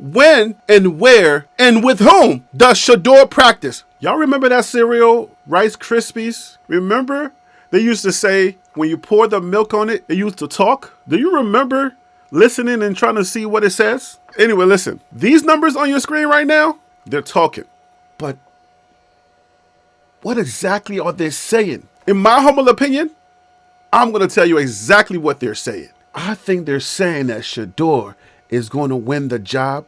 when and where and with whom does Shedeur practice? Y'all remember that cereal, Rice Krispies? Remember? They used to say when you pour the milk on it, it used to talk. Do you remember listening and trying to see what it says? Anyway, listen. These numbers on your screen right now, they're talking. But what exactly are they saying? In my humble opinion, I'm going to tell you exactly what they're saying. I think they're saying that Shedeur is going to win the job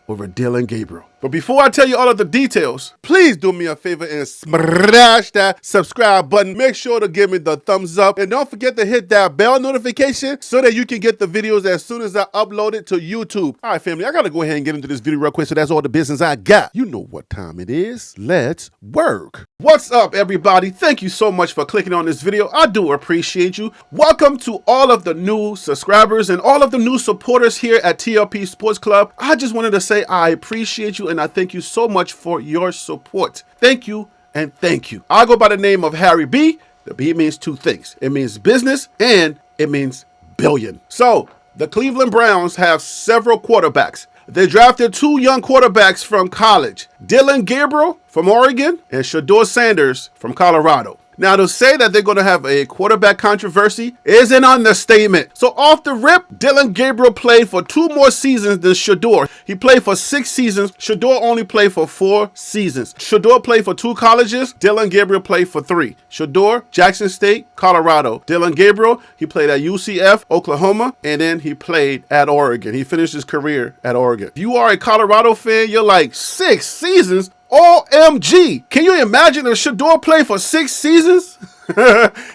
over Dillion Gabriel. But before I tell you all of the details, please do me a favor and smash that subscribe button. Make sure to give me the thumbs up. And don't forget to hit that bell notification so that you can get the videos as soon as I upload it to YouTube. All right, family, I got to go ahead and get into this video real quick. So that's all the business I got. You know what time it is. Let's work. What's up, everybody? Thank you so much for clicking on this video. I do appreciate you. Welcome to all of the new subscribers and all of the new supporters here at TLP Sports Club. I just wanted to say I appreciate you and I thank you so much for your support. Thank you and thank you. I go by the name of Harry B. The B means two things. It means business and it means billion. So the Cleveland Browns have several quarterbacks. They drafted two young quarterbacks from college, Dillion Gabriel from Oregon and Shedeurs Sanders from Colorado. Now, to say that they're going to have a quarterback controversy is an understatement. So off the rip, Dillion Gabriel played for 2 more seasons than Shedeur. He played for 6 seasons. Shedeur only played for 4 seasons. Shedeur played for 2 colleges. Dillion Gabriel played for 3. Shedeur, Jackson State, Colorado. Dillion Gabriel, he played at UCF, Oklahoma, and then he played at Oregon. He finished his career at Oregon. If you are a Colorado fan, you're like, 6 seasons? OMG. Can you imagine if Shedeur played for 6 seasons?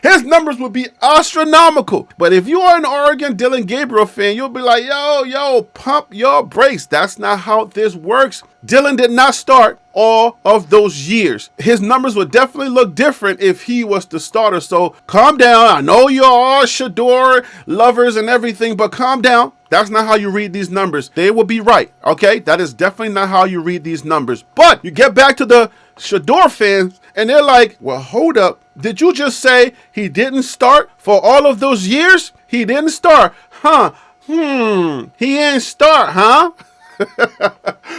His numbers would be astronomical. But if you are an Oregon Dillion Gabriel fan, you'll be like, yo, pump your brakes. That's not how this works. Dillion did not start all of those years. His numbers would definitely look different if he was the starter. So calm down. I know you're all Shedeur lovers and everything, but calm down. That's not how you read these numbers. They will be right, okay? That is definitely not how you read these numbers. But you get back to the Shedeur fans, and they're like, well, hold up. Did you just say he didn't start for all of those years? He didn't start, huh? He ain't start, huh?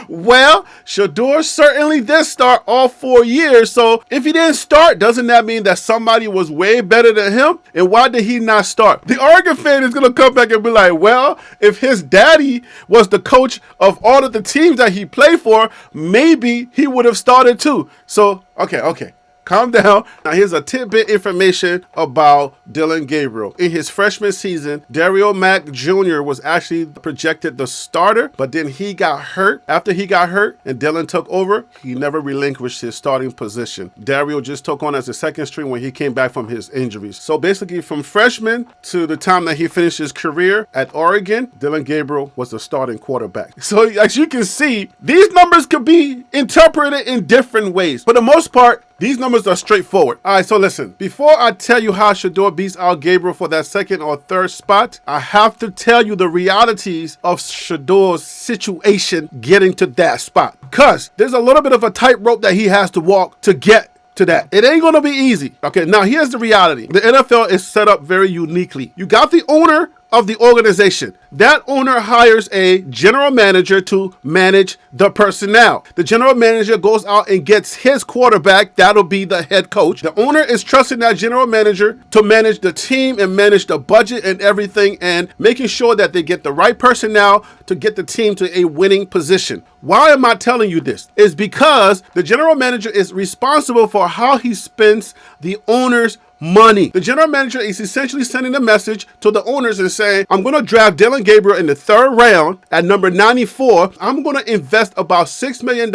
Well, Shedeur certainly did start all 4 years. So if he didn't start, doesn't that mean that somebody was way better than him? And why did he not start? The Oregon fan is going to come back and be like, well, if his daddy was the coach of all of the teams that he played for, maybe he would have started too. So, okay. Calm down. Now, here's a tidbit information about Dillion Gabriel. In his freshman season, Dario Mack Jr. was actually projected the starter, but then he got hurt. After he got hurt and Dillion took over, he never relinquished his starting position. Dario just took on as a second string when he came back from his injuries. So basically, from freshman to the time that he finished his career at Oregon, Dillion Gabriel was the starting quarterback. So as you can see, these numbers could be interpreted in different ways. For the most part, these numbers are straightforward. All right, so listen. Before I tell you how Shedeur beats out Gabriel for that second or third spot, I have to tell you the realities of Shedeur's situation getting to that spot. Because there's a little bit of a tightrope that he has to walk to get to that. It ain't going to be easy. Okay, now here's the reality. The NFL is set up very uniquely. You got the owner of the organization. That owner hires a general manager to manage the personnel. The general manager goes out and gets his quarterback. That'll be the head coach. The owner is trusting that general manager to manage the team and manage the budget and everything and making sure that they get the right personnel to get the team to a winning position. Why am I telling you this? It's because the general manager is responsible for how he spends the owner's money. The general manager is essentially sending a message to the owners and saying, I'm going to draft Dillion Gabriel in the 3rd round at number 94. I'm going to invest about $6 million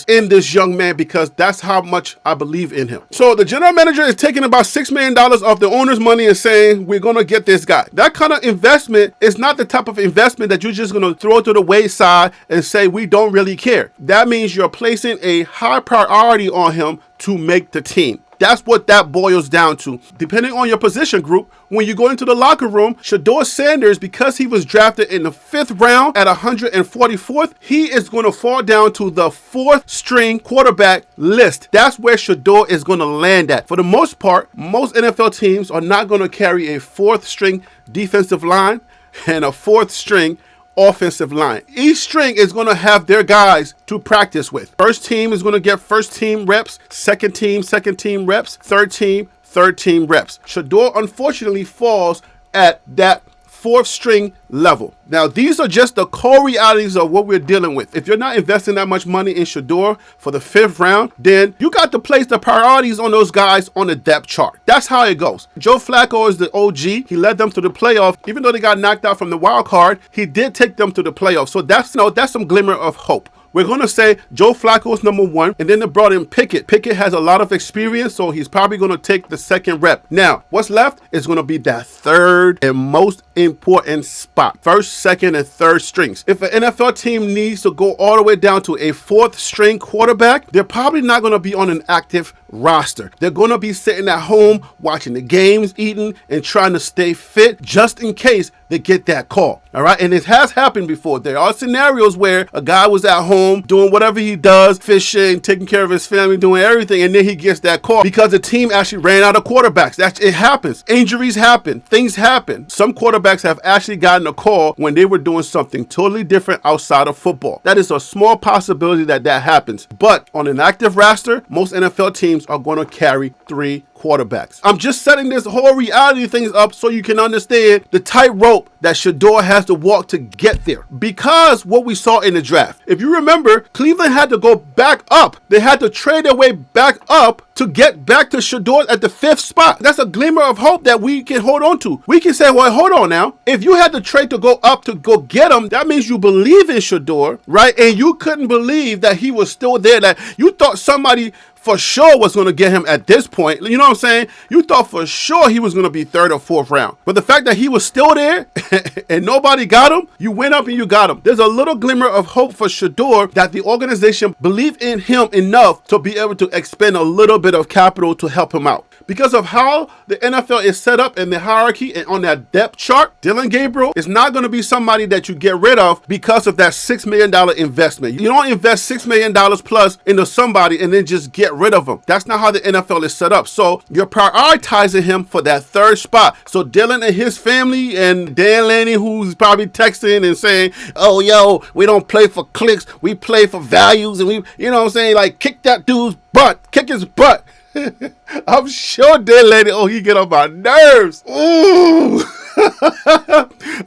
in this young man because that's how much I believe in him. So the general manager is taking about $6 million off the owner's money and saying, we're going to get this guy. That kind of investment is not the type of investment that you're just going to throw to the wayside and say, we don't really care. That means you're placing a high priority on him to make the team. That's what that boils down to. Depending on your position group, when you go into the locker room, Shedeurs Sanders, because he was drafted in the 5th round at 144th, he is going to fall down to the 4th string quarterback list. That's where Shedeur is going to land at. For the most part, most NFL teams are not going to carry a 4th string defensive line and a 4th string offensive line. Each string is going to have their guys to practice with. First team is going to get first team reps, second team reps, third team reps. Shedeur unfortunately falls at that fourth string level. Now, these are just the core realities of what we're dealing with. If you're not investing that much money in Shedeur for the 5th round, then you got to place the priorities on those guys on the depth chart. That's how it goes. Joe Flacco is the OG. He led them to the playoff. Even though they got knocked out from the wild card, he did take them to the playoff. So that's some glimmer of hope. We're going to say Joe Flacco is number 1, and then they brought in Pickett. Pickett has a lot of experience, so he's probably going to take the 2nd rep. Now, what's left is going to be that 3rd and most important spot. 1st, 2nd, and 3rd strings. If an NFL team needs to go all the way down to a 4th string quarterback, they're probably not going to be on an active roster. They're going to be sitting at home watching the games, eating, and trying to stay fit just in case they get that call. All right. And it has happened before. There are scenarios where a guy was at home doing whatever he does, fishing, taking care of his family, doing everything, and then he gets that call because the team actually ran out of quarterbacks. It happens. Injuries happen. Things happen. Some quarterbacks have actually gotten a call when they were doing something totally different outside of football. That is a small possibility that happens. But on an active roster, most NFL teams are going to carry 3 quarterbacks. I'm just setting this whole reality things up so you can understand the tightrope that Shedeur has to walk to get there. Because what we saw in the draft, if you remember, Cleveland had to go back up. They had to trade their way back up to get back to Shedeur at the 5th spot. That's a glimmer of hope that we can hold on to. We can say, well, hold on now. If you had to trade to go up to go get him, that means you believe in Shedeur, right? And you couldn't believe that he was still there, that you thought somebody for sure was going to get him at this point. You know what I'm saying? You thought for sure he was going to be 3rd or 4th round. But the fact that he was still there and nobody got him, you went up and you got him. There's a little glimmer of hope for Shedeur that the organization believed in him enough to be able to expend a little bit of capital to help him out. Because of how the NFL is set up in the hierarchy and on that depth chart, Dillion Gabriel is not going to be somebody that you get rid of because of that $6 million investment. You don't invest $6 million plus into somebody and then just get rid of them. That's not how the NFL is set up. So you're prioritizing him for that 3rd spot. So Dillion and his family and Dan Lanning, who's probably texting and saying, oh, yo, we don't play for clicks. We play for values. And we, you know what I'm saying? Like, kick that dude's butt. Kick his butt. I'm sure Dan Lanning, he get on my nerves. Ooh.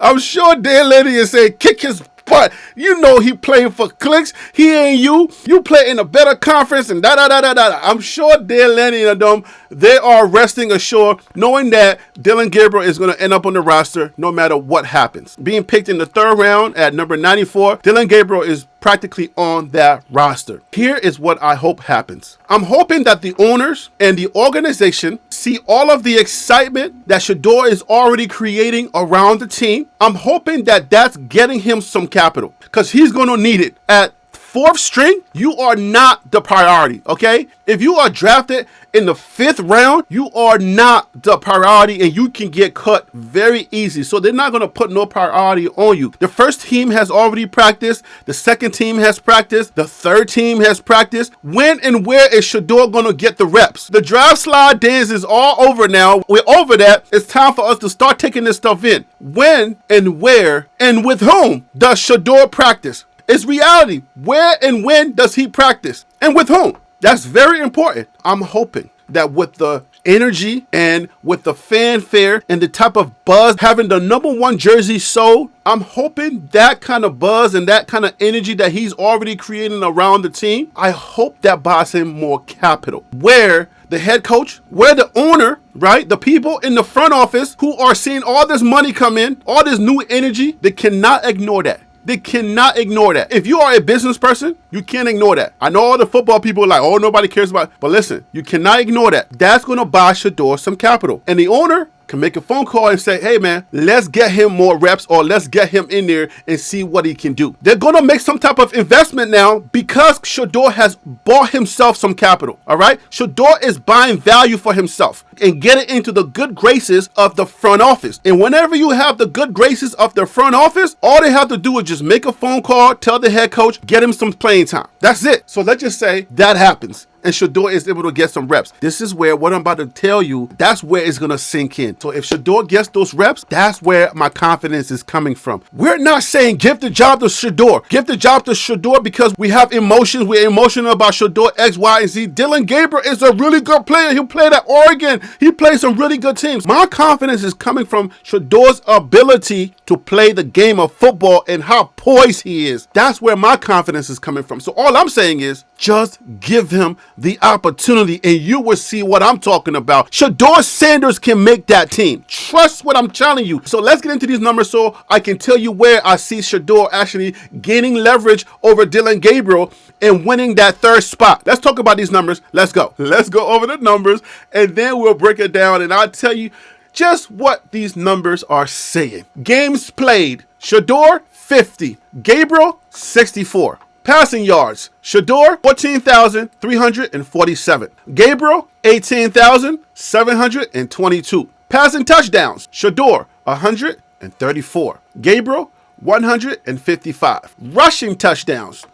I'm sure Dan Lanning is saying, kick his butt. You know he playing for clicks. He ain't you. You play in a better conference and da-da-da-da-da. I'm sure Dan Lanning and them, they are resting assured knowing that Dillion Gabriel is going to end up on the roster no matter what happens. Being picked in the 3rd round at number 94, Dillion Gabriel is practically on that roster. Here is what I hope happens. I'm hoping that the owners and the organization see all of the excitement that Shedeur is already creating around the team. I'm hoping that that's getting him some capital because he's going to need it. At 4th string, you are not the priority, okay? If you are drafted in the 5th round, you are not the priority and you can get cut very easy. So they're not going to put no priority on you. The 1st team has already practiced. The 2nd team has practiced. The 3rd team has practiced. When and where is Shedeur going to get the reps? The draft slide dance is all over now. We're over that. It's time for us to start taking this stuff in. When and where and with whom does Shedeur practice? It's reality. Where and when does he practice? And with whom? That's very important. I'm hoping that with the energy and with the fanfare and the type of buzz, having the number 1 jersey sold, I'm hoping that kind of buzz and that kind of energy that he's already creating around the team, I hope that buys him more capital. Where the head coach, where the owner, right? The people in the front office who are seeing all this money come in, all this new energy, they cannot ignore that. They cannot ignore that. If you are a business person, you can't ignore that. I know all the football people are like, oh, nobody cares about it. But listen, you cannot ignore that. That's going to buy Shedeur some capital. And the owner can make a phone call and say, hey, man, let's get him more reps or let's get him in there and see what he can do. They're going to make some type of investment now because Shedeur has bought himself some capital. All right. Shedeur is buying value for himself and getting into the good graces of the front office. And whenever you have the good graces of the front office, all they have to do is just make a phone call, tell the head coach, get him some playing time. That's it. So let's just say that happens. and Shedeur is able to get some reps. This is where what I'm about to tell you, that's where it's going to sink in. So if Shedeur gets those reps, that's where my confidence is coming from. We're not saying give the job to Shedeur. Give the job to Shedeur because we have emotions. We're emotional about Shedeur X, Y, and Z. Dillion Gabriel is a really good player. He played at Oregon. He played some really good teams. My confidence is coming from Shedeur's ability to play the game of football and how poised he is. That's where my confidence is coming from. So all I'm saying is just give him the opportunity and you will see what I'm talking about. Shedeur Sanders can make that team. Trust what I'm telling you. So let's get into these numbers so I can tell you where I see Shedeur actually gaining leverage over Dillion Gabriel and winning that third spot. Let's talk about these numbers. Let's go. Let's go over the numbers and then we'll break it down and I'll tell you just what these numbers are saying. Games played, Shedeur 50, Gabriel 64. Passing yards, Shedeur 14,347, Gabriel 18,722. Passing touchdowns, Shedeur 134, Gabriel 155. Rushing touchdowns,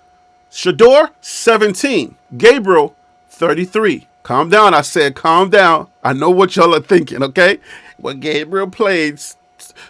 Shedeur 17, Gabriel 33. Calm down, I said calm down. I know what y'all are thinking, okay? Well, Gabriel played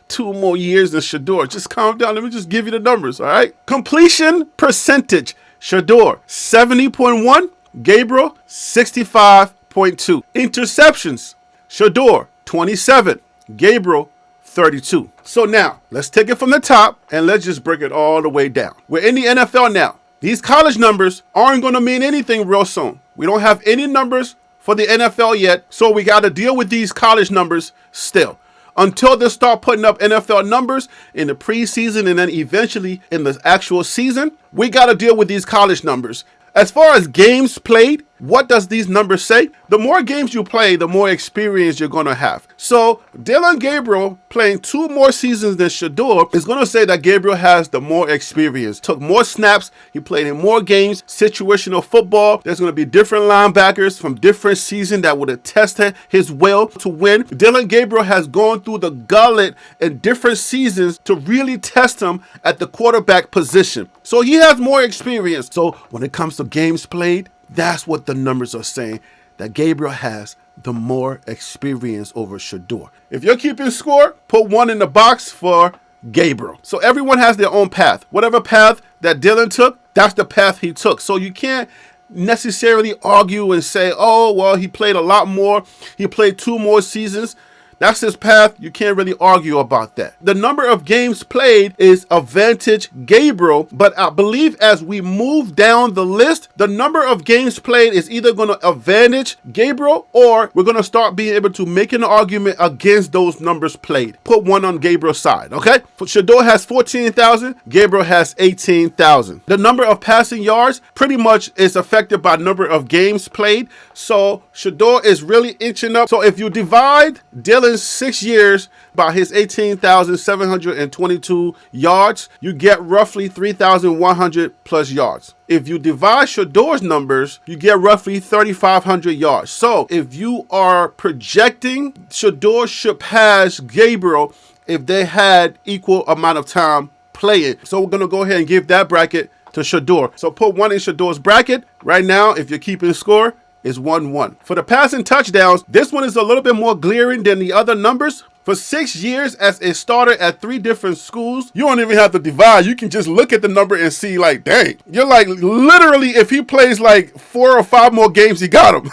2 more years than Shedeur. Just calm down. Let me just give you the numbers, all right? Completion percentage, Shedeur 70.1, Gabriel 65.2. Interceptions, Shedeur 27, Gabriel 32. So now, let's take it from the top and let's just break it all the way down. We're in the NFL now. These college numbers aren't going to mean anything real soon. We don't have any numbers for the NFL yet, so we got to deal with these college numbers still. Until they start putting up NFL numbers in the preseason and then eventually in the actual season, we got to deal with these college numbers. As far as games played, what does these numbers say? The more games you play, the more experience you're going to have. So Dillion Gabriel playing 2 more seasons than Shedeur is going to say that Gabriel has the more experience. Took more snaps. He played in more games. Situational football. There's going to be different linebackers from different seasons that would attest his will to win. Dillion Gabriel has gone through the gauntlet in different seasons to really test him at the quarterback position. So he has more experience. So when it comes to games played, that's what the numbers are saying, that Gabriel has the more experience over Shedeur. If you're keeping score, put 1 in the box for Gabriel. So everyone has their own path. Whatever path that Dillion took, that's the path he took. So you can't necessarily argue and say, oh, well, he played a lot more. He played 2 more seasons. That's his path. You can't really argue about that. The number of games played is advantage Gabriel, but I believe as we move down the list, the number of games played is either going to advantage Gabriel or we're going to start being able to make an argument against those numbers played. Put 1 on Gabriel's side, okay? Shedeur has 14,000. Gabriel has 18,000. The number of passing yards pretty much is affected by number of games played. So Shedeur is really inching up. So if you divide Dillion's 6 years by his 18,722 yards, you get roughly 3,100 plus yards. If you divide Shedeur's numbers, you get roughly 3,500 yards. So if you are projecting Shedeur should pass Gabriel if they had equal amount of time playing. So we're going to go ahead and give that bracket to Shedeur. So put 1 in Shedeur's bracket. Right now, if you're keeping score, is 1-1. For the passing touchdowns, this one is a little bit more glaring than the other numbers. For 6 years as a starter at 3 different schools, you don't even have to divide. You can just look at the number and see like, dang, you're like literally if he plays like 4 or 5 more games, he got him.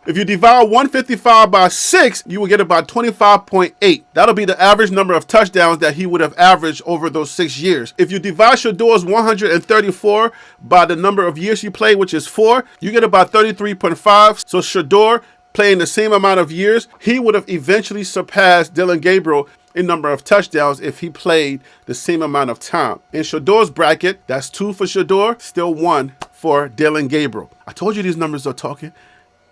If you divide 155 by 6, you will get about 25.8. That'll be the average number of touchdowns that he would have averaged over those 6 years. If you divide Shedeur's 134 by the number of years he played, which is 4, you get about 33.5. So Shedeur playing the same amount of years, he would have eventually surpassed Dillion Gabriel in number of touchdowns if he played the same amount of time. In Shedeur's bracket, that's 2 for Shedeur, still 1 for Dillion Gabriel. I told you these numbers are talking.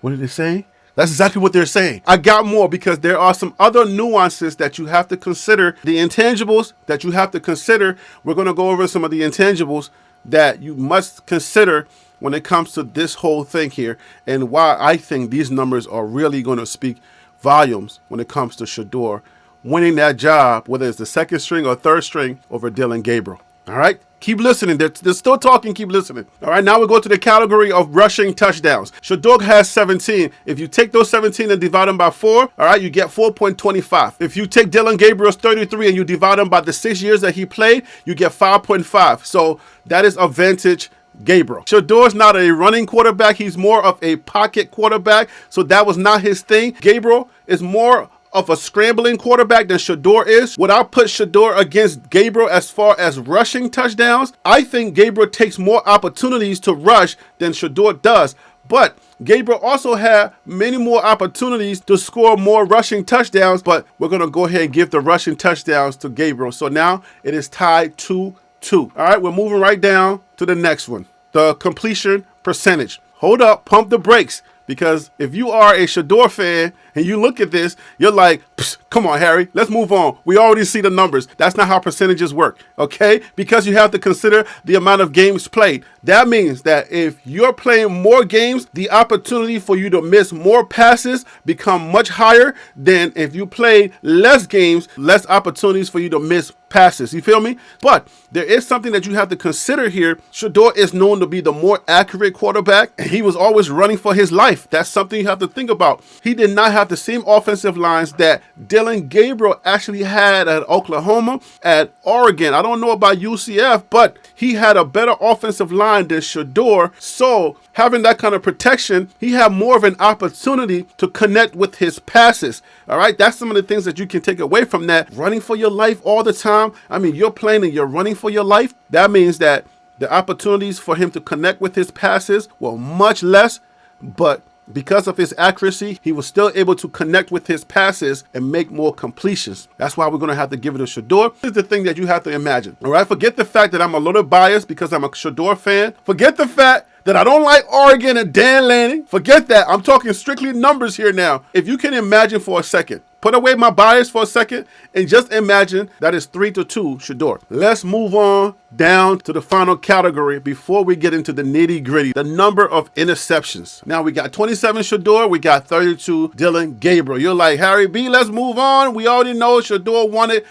What are they saying? That's exactly what they're saying. I got more because there are some other nuances that you have to consider. The intangibles that you have to consider. We're going to go over some of the intangibles that you must consider when it comes to this whole thing here and why I think these numbers are really going to speak volumes when it comes to Shedeur winning that job, whether it's the second string or third string over Dillion Gabriel. All right? Keep listening. They're still talking. Keep listening. All right, now we go to the category of rushing touchdowns. Shedeur has 17. If you take those 17 and divide them by 4, all right, you get 4.25. If you take Dillion Gabriel's 33 and you divide them by the 6 years that he played, you get 5.5. So that is advantage Gabriel. Shedeur's not a running quarterback. He's more of a pocket quarterback. So that was not his thing. Gabriel is more of a scrambling quarterback than Shedeur is. Would I put Shedeur against Gabriel as far as rushing touchdowns? I think Gabriel takes more opportunities to rush than Shedeur does. But Gabriel also had many more opportunities to score more rushing touchdowns, but we're going to go ahead and give the rushing touchdowns to Gabriel. So now it is tied 2-2. All right, we're moving right down to the next one, the completion percentage. Hold up, pump the brakes. Because if you are a Shedeur fan and you look at this, you're like, come on, Harry, let's move on. We already see the numbers. That's not how percentages work, okay? Because you have to consider the amount of games played. That means that if you're playing more games, the opportunity for you to miss more passes become much higher than if you play less games, less opportunities for you to miss passes. You feel me? But there is something that you have to consider here. Shedeur is known to be the more accurate quarterback, and he was always running for his life. That's something you have to think about. He did not have the same offensive lines that Dillion Gabriel actually had at Oklahoma, at Oregon. I don't know about UCF, but he had a better offensive line than Shedeur. So having that kind of protection, he had more of an opportunity to connect with his passes. All right, that's some of the things that you can take away from that. Running for your life all the time. I mean, you're playing and you're running for your life. That means that the opportunities for him to connect with his passes were much less, but because of his accuracy, he was still able to connect with his passes and make more completions. That's why we're going to have to give it to Shedeur. This is the thing that you have to imagine. All right, forget the fact that I'm a little biased because I'm a Shedeur fan. Forget the fact that I don't like Oregon and Dan Lanning. Forget that. I'm talking strictly numbers here now. If you can imagine for a second, put away my bias for a second and just imagine that it's 3-2 Shedeur. Let's move on down to the final category before we get into the nitty gritty, the number of interceptions. Now we got 27 Shedeur, we got 32 Dillion Gabriel. You're like, Harry B, let's move on. We already know Shedeur won it.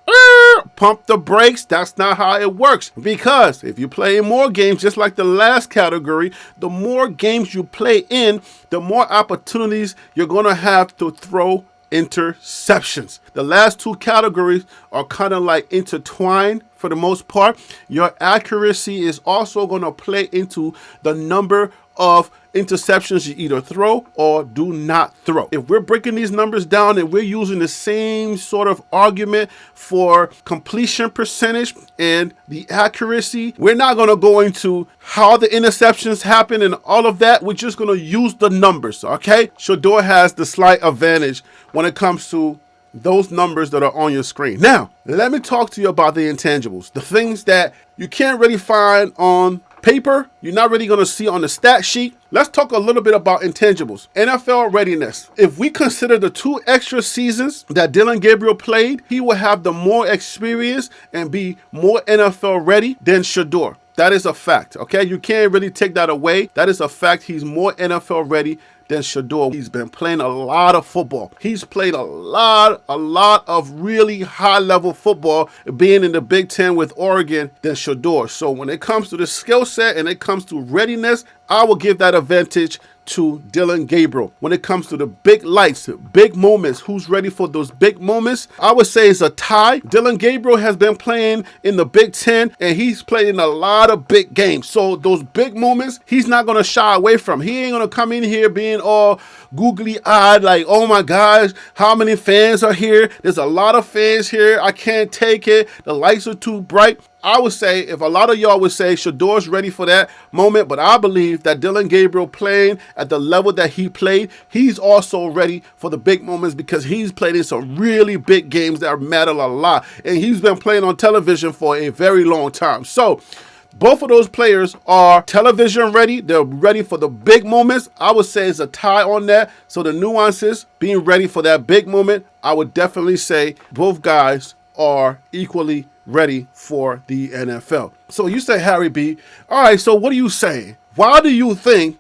Pump the brakes. That's not how it works. Because if you play more games, just like the last category, the more games you play in, the more opportunities you're going to have to throw interceptions. The last two categories are kind of like intertwined for the most part. Your accuracy is also going to play into the number of interceptions you either throw or do not throw. If we're breaking these numbers down and we're using the same sort of argument for completion percentage and the accuracy, we're not going to go into how the interceptions happen and all of that. We're just going to use the numbers, okay? Shedeur has the slight advantage when it comes to those numbers that are on your screen. Now, let me talk to you about the intangibles, the things that you can't really find on paper, you're not really going to see on the stat sheet. Let's talk a little bit about intangibles. NFL readiness. If we consider the 2 extra seasons that Dillion Gabriel played, he will have the more experience and be more NFL ready than Shedeur. That is a fact, okay? You can't really take that away. That is a fact. He's more NFL ready than Shedeur. He's been playing a lot of football. He's played a lot of really high-level football, being in the Big Ten with Oregon than Shedeur. So when it comes to the skill set and it comes to readiness, I will give that advantage to Dillion Gabriel. When it comes to the big lights, big moments, who's ready for those big moments, I would say it's a tie. Dillion Gabriel has been playing in the Big Ten and he's played in a lot of big games. So those big moments, he's not going to shy away from. He ain't going to come in here being all googly-eyed like, oh my gosh, how many fans are here? There's a lot of fans here. I can't take it. The lights are too bright. I would say, if a lot of y'all would say Shedeur's ready for that moment, but I believe that Dillion Gabriel playing at the level that he played, he's also ready for the big moments because he's played in some really big games that matter a lot. And he's been playing on television for a very long time. So both of those players are television ready. They're ready for the big moments. I would say it's a tie on that. So the nuances, being ready for that big moment, I would definitely say both guys are equally ready for the NFL. So you say, Harry B, all right, so what are you saying? Why do you think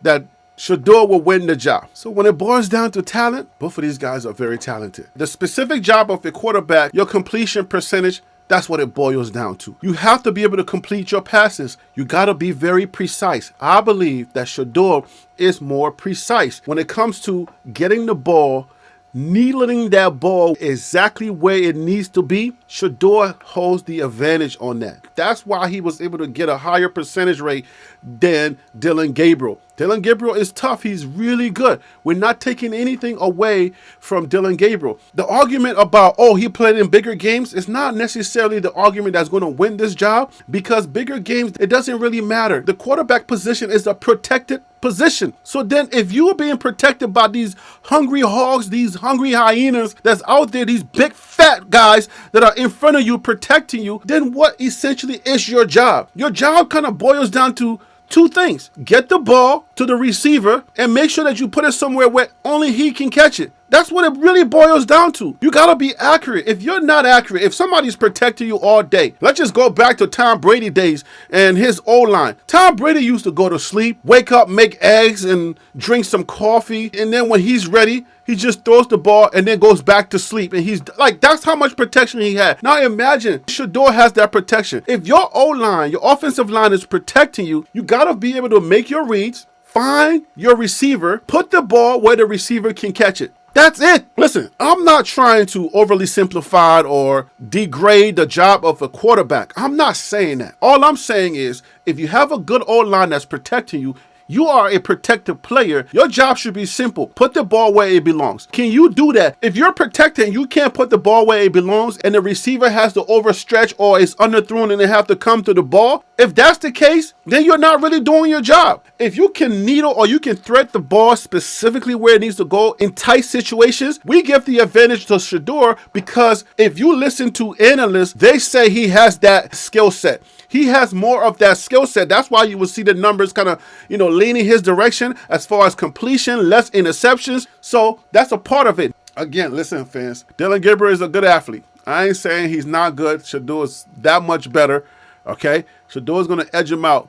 that Shedeur will win the job? So when it boils down to talent, both of these guys are very talented. The specific job of a quarterback, your completion percentage That's what it boils down to. You have to be able to complete your passes. You got to be very precise. I believe that Shedeur is more precise when it comes to getting the ball, needling that ball exactly where it needs to be. Shedeur holds the advantage on that. That's why he was able to get a higher percentage rate than Dillion Gabriel. Dillion Gabriel is tough. He's really good. We're not taking anything away from Dillion Gabriel. The argument about, oh, he played in bigger games is not necessarily the argument that's going to win this job, because bigger games, it doesn't really matter. The quarterback position is a protected position. So then if you are being protected by these hungry hogs, these hungry hyenas that's out there, these big fat guys that are in front of you protecting you, then what essentially is your job? Your job kind of boils down to two things. Get the ball to the receiver and make sure that you put it somewhere where only he can catch it. That's what it really boils down to. You got to be accurate. If you're not accurate, if somebody's protecting you all day, let's just go back to Tom Brady days and his O-line. Tom Brady used to go to sleep, wake up, make eggs and drink some coffee. And then when he's ready, he just throws the ball and then goes back to sleep. And he's like, that's how much protection he had. Now imagine Shedeur has that protection. If your O-line, your offensive line is protecting you, you got to be able to make your reads, find your receiver, put the ball where the receiver can catch it. That's it. Listen, I'm not trying to overly simplify or degrade the job of a quarterback. I'm not saying that. All I'm saying is, if you have a good O-line that's protecting you, you are a protected player. Your job should be simple. Put the ball where it belongs. Can you do that? If you're protecting, you can't put the ball where it belongs and the receiver has to overstretch or is underthrown and they have to come to the ball. If that's the case, then you're not really doing your job. If you can needle or you can thread the ball specifically where it needs to go in tight situations, we give the advantage to Shedeur, because if you listen to analysts, they say he has that skill set. He has more of that skill set. That's why you will see the numbers kind of, leaning his direction as far as completion, less interceptions. So that's a part of it. Again, listen, fans, Dillion Gabriel is a good athlete. I ain't saying he's not good. Shedeur is that much better. Okay. Shedeur is going to edge him out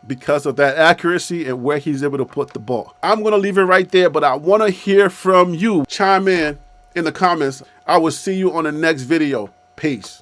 because of that accuracy and where he's able to put the ball. I'm going to leave it right there, but I want to hear from you. Chime in the comments. I will see you on the next video. Peace.